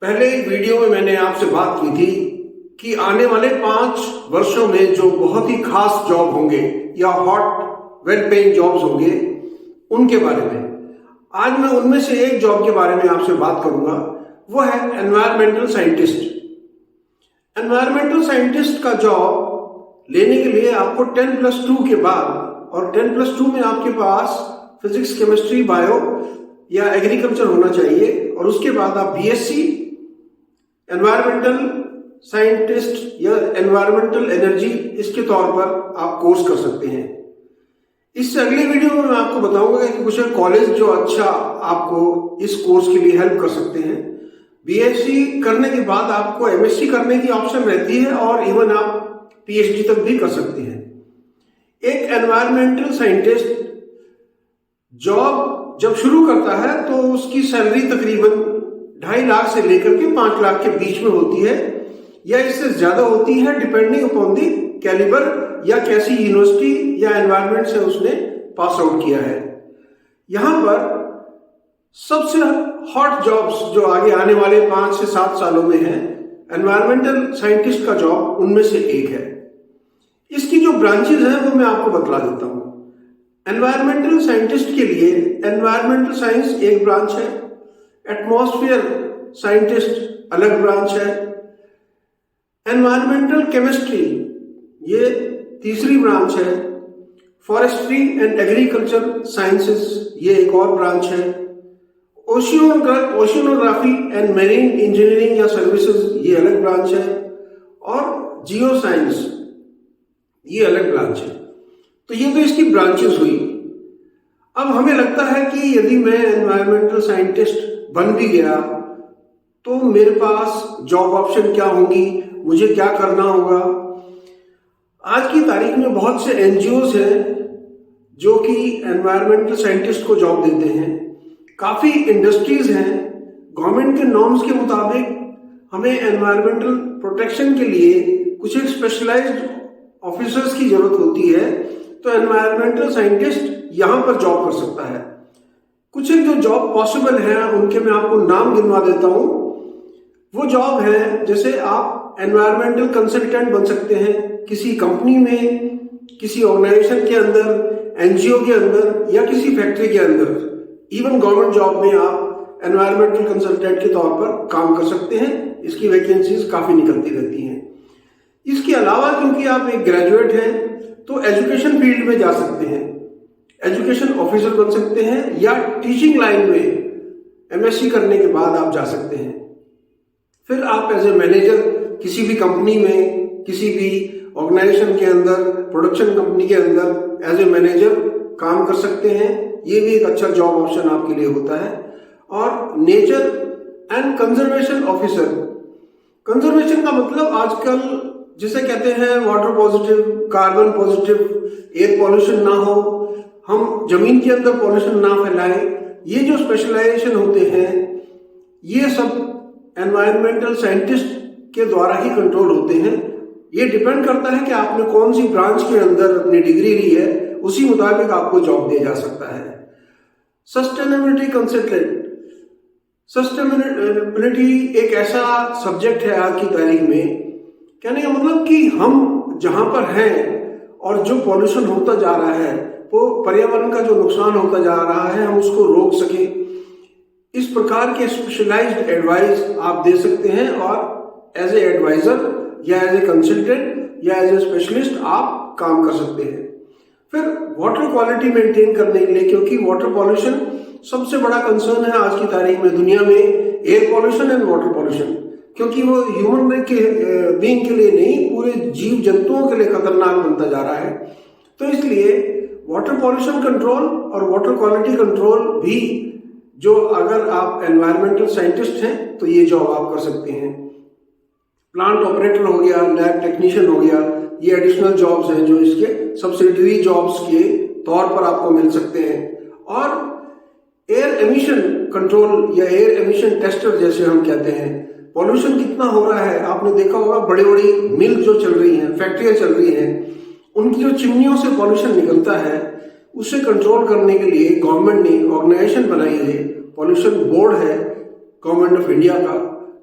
पहले एक वीडियो में मैंने आपसे बात की थी कि आने वाले 5 वर्षों में जो बहुत ही खास जॉब होंगे या हॉट वेल पेइंग जॉब्स होंगे उनके बारे में। आज मैं उनमें से एक जॉब के बारे में आपसे बात करूंगा, वो है एनवायरमेंटल साइंटिस्ट। एनवायरमेंटल साइंटिस्ट का जॉब लेने के लिए आपको 10+2 के बाद, और 10+2 में आपके पास फिजिक्स, केमिस्ट्री, बायो या एग्रीकल्चर होना चाहिए, और उसके बाद आप बीएससी एनवायरमेंटल साइंटिस्ट या एनवायरमेंटल एनर्जी इसके तौर पर आप कोर्स कर सकते हैं। इससे अगले वीडियो में मैं आपको बताऊंगा कि कुछ कॉलेज जो अच्छा आपको इस कोर्स के लिए हेल्प कर सकते हैं। बीएससी करने के बाद आपको एमएससी करने की ऑप्शन रहती है और इवन आप पीएचडी तक भी कर सकते हैं। एक एनवायरमेंटल साइंटिस्ट जॉब जब शुरू करता है तो उसकी सैलरी तकरीबन 2.5 लाख से लेकर के 5 लाख के बीच में होती है, या इससे ज्यादा होती है डिपेंडिंग अपॉन दी कैलिबर या कैसी यूनिवर्सिटी या एनवायरमेंट से उसने पास आउट किया है। यहां पर सबसे हॉट जॉब्स जो आगे आने वाले 5 से 7 सालों में है, एनवायरमेंटल साइंटिस्ट का जॉब उनमें से एक है। इसकी जो ब्रांचेज हैं वो मैं आपको बतला देता हूं। एनवायरमेंटल साइंटिस्ट के लिए एनवायरमेंटल साइंस एक ब्रांच है, एटमॉस्फेयर साइंटिस्ट अलग ब्रांच है, एनवायरमेंटल केमिस्ट्री ये तीसरी ब्रांच है, फॉरेस्ट्री एंड एग्रीकल्चर साइंसेस ये एक और ब्रांच है, ओशियनोग्राफी एंड मेरीन इंजीनियरिंग या सर्विसेज ये अलग ब्रांच है, और जियो साइंस ये अलग ब्रांच है। तो ये तो इसकी ब्रांचेस हुई। अब हमें लगता है कि यदि मैं एनवायरमेंटल साइंटिस्ट बन भी गया तो मेरे पास जॉब ऑप्शन क्या होंगी, मुझे क्या करना होगा। आज की तारीख में बहुत से एनजीओज हैं जो कि एनवायरमेंटल साइंटिस्ट को जॉब देते हैं। काफी इंडस्ट्रीज हैं। गवर्नमेंट के नॉर्म्स के मुताबिक हमें एनवायरमेंटल प्रोटेक्शन के लिए कुछ एक स्पेशलाइज्ड ऑफिसर्स की जरूरत होती है, तो एनवायरमेंटल साइंटिस्ट यहां पर जॉब कर सकता है। कुछ एक जो जॉब पॉसिबल है उनके मैं आपको नाम गिनवा देता हूं। वो जॉब है, जैसे आप एनवायरमेंटल कंसल्टेंट बन सकते हैं किसी कंपनी में, किसी ऑर्गेनाइजेशन के अंदर, एनजीओ के अंदर या किसी फैक्ट्री के अंदर। इवन गवर्नमेंट जॉब में आप एनवायरमेंटल कंसल्टेंट के तौर पर काम कर सकते हैं। इसकी वैकेंसीज काफी निकलती रहती हैं। इसके अलावा क्योंकि आप एक ग्रेजुएट हैं तो एजुकेशन फील्ड में जा सकते हैं, एजुकेशन ऑफिसर बन सकते हैं, या टीचिंग लाइन में एमएससी करने के बाद आप जा सकते हैं। फिर आप एज ए मैनेजर किसी भी कंपनी में, किसी भी ऑर्गेनाइजेशन के अंदर, प्रोडक्शन कंपनी के अंदर एज ए मैनेजर काम कर सकते हैं। ये भी एक अच्छा जॉब ऑप्शन आपके लिए होता है। और nature and conservation officer, conservation का मतलब आजकल जिसे कहते हैं water positive, carbon positive, air pollution ना हो, हम जमीन के अंदर पॉल्यूशन ना फैलाएं, ये जो स्पेशलाइजेशन होते हैं ये सब एनवायरमेंटल साइंटिस्ट के द्वारा ही कंट्रोल होते हैं। ये डिपेंड करता है कि आपने कौन सी ब्रांच के अंदर अपनी डिग्री ली है, उसी मुताबिक आपको जॉब दिया जा सकता है। सस्टेनेबिलिटी कंसल्टेंट, सस्टेनेबिलिटी एक ऐसा सब्जेक्ट है आज की तारीख में, कहने का मतलब कि हम जहां पर हैं और जो पॉल्यूशन होता जा रहा है, वो पर्यावरण का जो नुकसान होता जा रहा है, हम उसको रोक सकें। इस प्रकार के स्पेशलाइज्ड एडवाइस आप दे सकते हैं, और एज ए एडवाइजर या एज ए कंसल्टेंट या एज ए स्पेशलिस्ट आप काम कर सकते हैं। फिर वाटर क्वालिटी मेंटेन करने के लिए, क्योंकि वाटर पॉल्यूशन सबसे बड़ा कंसर्न है आज की तारीख में दुनिया में, air pollution and water pollution, क्योंकि वो ह्यूमन बीइंग के लिए नहीं, पूरे जीव जंतुओं के लिए खतरनाक बनता जा रहा है। तो इसलिए वाटर पॉल्यूशन कंट्रोल और वाटर क्वालिटी कंट्रोल भी, जो अगर आप एनवायरमेंटल साइंटिस्ट हैं तो ये जॉब आप कर सकते हैं। प्लांट ऑपरेटर हो गया, लैब टेक्नीशियन हो गया, ये एडिशनल जॉब्स हैं जो इसके सब्सिडरी जॉब्स के तौर पर आपको मिल सकते हैं। और एयर एमिशन कंट्रोल या एयर एमिशन टेस्टर जैसे हम कहते हैं, पॉल्यूशन कितना हो रहा है आपने देखा होगा, बड़ी बड़ी मिल जो चल रही हैं, फैक्ट्रियां चल रही हैं, उनकी जो चिमनियों से पॉल्यूशन निकलता है उसे कंट्रोल करने के लिए गवर्नमेंट ने ऑर्गेनाइजेशन बनाई है, पॉल्यूशन बोर्ड है गवर्नमेंट ऑफ इंडिया का,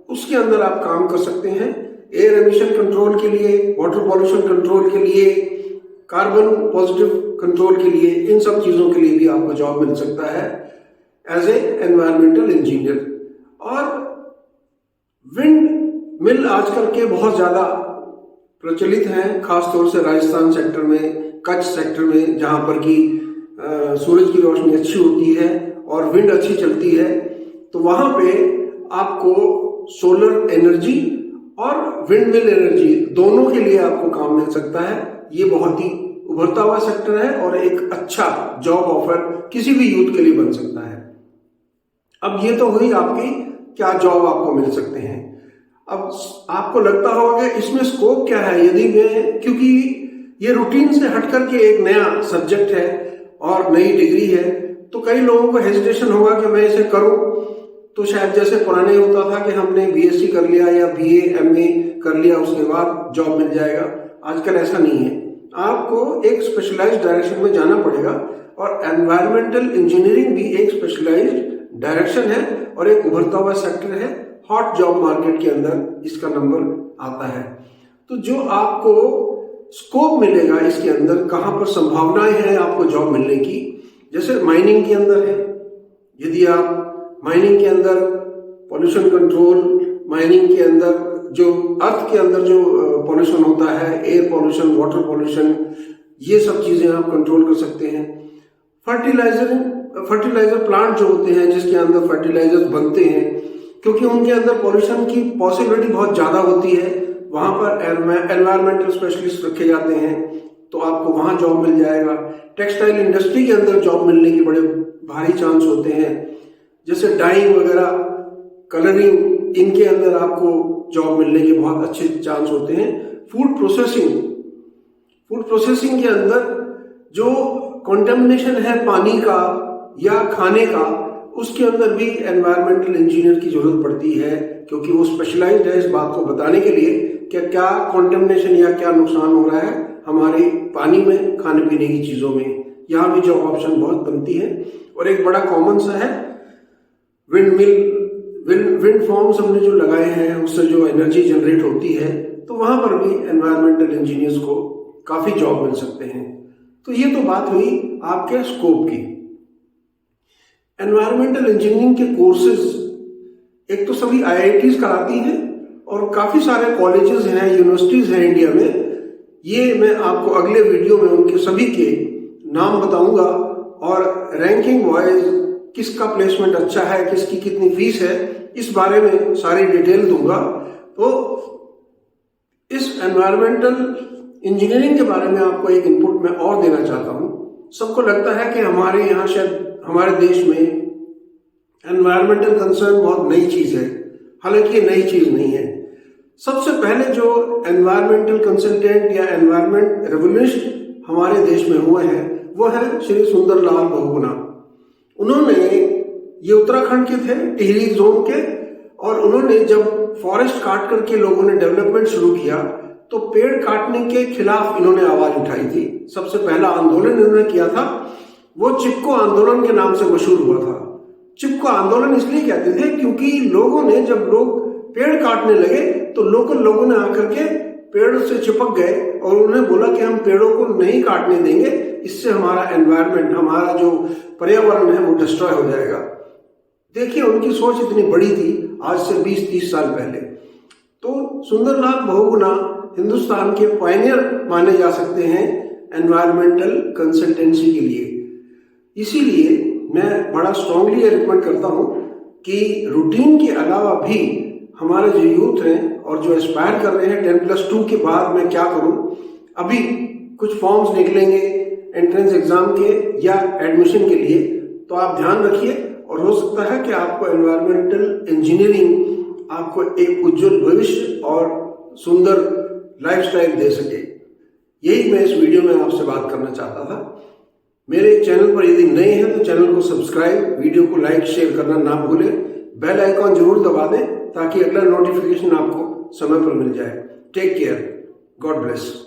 उसके अंदर आप काम कर सकते हैं। एयर एमिशन कंट्रोल के लिए, वाटर पॉल्यूशन कंट्रोल के लिए, कार्बन पॉजिटिव कंट्रोल के लिए, इन सब चीज़ों के लिए भी आपको जॉब मिल सकता है एज ए एनवायरमेंटल इंजीनियर। और विंड मिल आजकल के बहुत ज़्यादा प्रचलित हैं, खासतौर से राजस्थान सेक्टर में, कच्छ सेक्टर में, जहाँ पर कि सूरज की रोशनी अच्छी होती है और विंड अच्छी चलती है। तो वहाँ पे आपको सोलर एनर्जी और विंड मिल एनर्जी दोनों के लिए आपको काम मिल सकता है। ये बहुत ही उभरता हुआ सेक्टर है और एक अच्छा जॉब ऑफर किसी भी यूथ के लिए बन सकता है। अब ये तो हुई आपकी क्या जॉब आपको मिल सकते हैं। अब आपको लगता होगा कि इसमें स्कोप क्या है, यदि मैं, क्योंकि ये रूटीन से हट करके एक नया सब्जेक्ट है और नई डिग्री है, तो कई लोगों को हेजिटेशन होगा कि मैं इसे करूं तो शायद जैसे पुराने होता था कि हमने बीएससी कर लिया या बीए एमए कर लिया उसके बाद जॉब मिल जाएगा। आजकल ऐसा नहीं है, आपको एक स्पेशलाइज्ड डायरेक्शन में जाना पड़ेगा और एनवायरमेंटल इंजीनियरिंग भी एक स्पेशलाइज्ड डायरेक्शन है और एक उभरता हुआ सेक्टर है। हॉट जॉब मार्केट के अंदर इसका नंबर आता है। तो जो आपको स्कोप मिलेगा इसके अंदर, कहाँ पर संभावनाएं हैं आपको जॉब मिलने की, जैसे माइनिंग के अंदर है। यदि आप माइनिंग के अंदर पॉल्यूशन कंट्रोल, माइनिंग के अंदर जो अर्थ के अंदर जो पॉल्यूशन होता है, एयर पॉल्यूशन, वाटर पॉल्यूशन, ये सब चीजें आप कंट्रोल कर सकते हैं। फर्टिलाइजर प्लांट जो होते हैं जिसके अंदर फर्टिलाइजर्स बनते हैं, क्योंकि उनके अंदर पॉल्यूशन की पॉसिबिलिटी बहुत ज्यादा होती है, वहां पर एनवायरमेंटल स्पेशलिस्ट रखे जाते हैं, तो आपको वहां जॉब मिल जाएगा। टेक्सटाइल इंडस्ट्री के अंदर जॉब मिलने के बड़े भारी चांस होते हैं, जैसे डाइंग वगैरह, कलरिंग, इनके अंदर आपको जॉब मिलने के बहुत अच्छे चांस होते हैं। फूड प्रोसेसिंग के अंदर जो कंटेमिनेशन है पानी का या खाने का, उसके अंदर भी एनवायरमेंटल इंजीनियर की जरूरत पड़ती है, क्योंकि वो स्पेशलाइज्ड है इस बात को बताने के लिए कि क्या कंटेमिनेशन या क्या नुकसान हो रहा है हमारे पानी में, खाने पीने की चीजों में। यहाँ भी जॉब ऑप्शन बहुत बनती है। और एक बड़ा कॉमन सा है विंड फार्म्स हमने जो लगाए हैं, उससे जो एनर्जी जनरेट होती है, तो वहां पर भी एनवायरमेंटल इंजीनियर्स को काफी जॉब मिल सकते हैं। तो ये तो बात हुई आपके स्कोप की। एनवायरमेंटल इंजीनियरिंग के कोर्सेज एक तो सभी आईआईटीज कराती हैं और काफी सारे कॉलेजेस हैं, यूनिवर्सिटीज हैं इंडिया में। ये मैं आपको अगले वीडियो में उनके सभी के नाम बताऊंगा और रैंकिंग वाइज किसका प्लेसमेंट अच्छा है, किसकी कितनी फीस है, इस बारे में सारी डिटेल दूंगा। तो इस एनवायरमेंटल इंजीनियरिंग के बारे में आपको एक इनपुट मैं और देना चाहता हूं। सबको लगता है कि हमारे यहाँ शायद हमारे देश में एनवायरमेंटल कंसर्न बहुत नई चीज है, हालांकि नई चीज नहीं है। सबसे पहले जो एनवायरमेंटल कंसल्टेंट या एनवायरमेंट रेवोल्यूशनिस्ट हमारे देश में हुए हैं वो है श्री सुंदरलाल बहुगुणा। उन्होंने, ये उत्तराखंड के थे, टिहरी जोन के, और उन्होंने जब फॉरेस्ट काट करके लोगों ने डेवलपमेंट शुरू किया तो पेड़ काटने के खिलाफ इन्होंने आवाज उठाई थी। सबसे पहला आंदोलन इन्होंने किया था, वो चिपको आंदोलन के नाम से मशहूर हुआ था। चिपको आंदोलन इसलिए कहते थे क्योंकि लोगों ने, जब लोग पेड़ काटने लगे तो लोकल लोगों ने आकर के पेड़ से चिपक गए और उन्होंने बोला कि हम पेड़ों को नहीं काटने देंगे, इससे हमारा एनवायरनमेंट, हमारा जो पर्यावरण है वो डिस्ट्रॉय हो जाएगा। देखिए उनकी सोच इतनी बड़ी थी आज से 20-30 साल पहले। तो सुंदरलाल बहुगुणा हिंदुस्तान के पायनियर माने जा सकते हैं एनवायरमेंटल कंसल्टेंसी के लिए। इसीलिए मैं बड़ा स्ट्रांगली ये रिकमेंड करता हूं कि रूटीन के अलावा भी हमारे जो यूथ हैं और जो एस्पायर कर रहे हैं 10+2 के बाद मैं क्या करूं, अभी कुछ फॉर्म्स निकलेंगे एंट्रेंस एग्जाम के या एडमिशन के लिए, तो आप ध्यान रखिए और हो सकता है कि आपको एनवायरमेंटल इंजीनियरिंग आपको एक उज्जवल भविष्य और सुंदर लाइफस्टाइल दे सके। यही मैं इस वीडियो में आपसे बात करना चाहता था। मेरे चैनल पर यदि नए हैं तो चैनल को सब्सक्राइब, वीडियो को लाइक शेयर करना ना भूलें, बेल आइकॉन जरूर दबा दें ताकि अगला नोटिफिकेशन आपको समय पर मिल जाए। Take care, god bless.